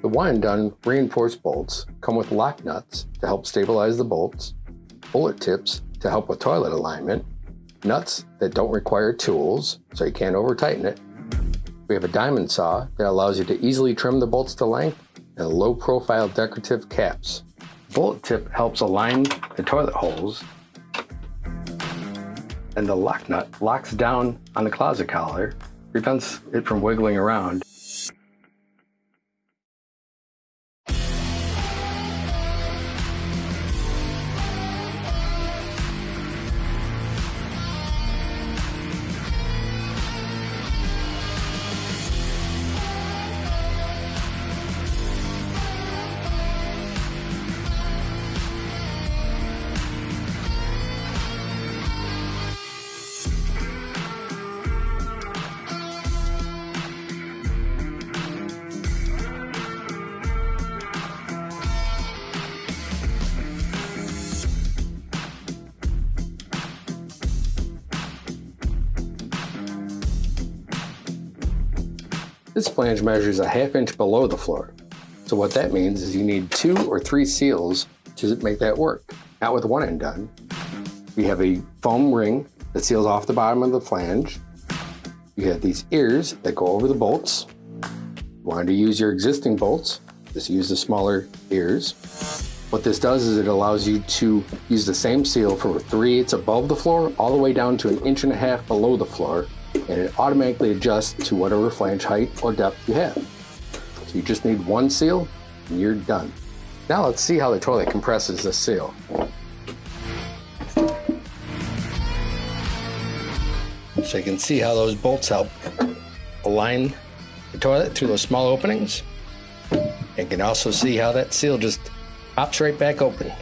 The one and done reinforced bolts come with lock nuts to help stabilize the bolts, bullet tips to help with toilet alignment, nuts that don't require tools so you can't over tighten it. We have a diamond saw that allows you to easily trim the bolts to length, and low profile decorative caps. The bullet tip helps align the toilet holes, and the lock nut locks down on the closet collar, prevents it from wiggling around. This flange measures a ½ inch below the floor. So what that means is you need 2 or 3 seals to make that work. Not with one end done. We have a foam ring that seals off the bottom of the flange. You have these ears that go over the bolts. If you wanted to use your existing bolts, just use the smaller ears. What this does is it allows you to use the same seal for 3/8 above the floor all the way down to 1.5 inches below the floor, and it automatically adjusts to whatever flange height or depth you have. So you just need 1 seal and you're done. Now let's see how the toilet compresses this seal. So you can see how those bolts help align the toilet through those small openings. And you can also see how that seal just pops right back open.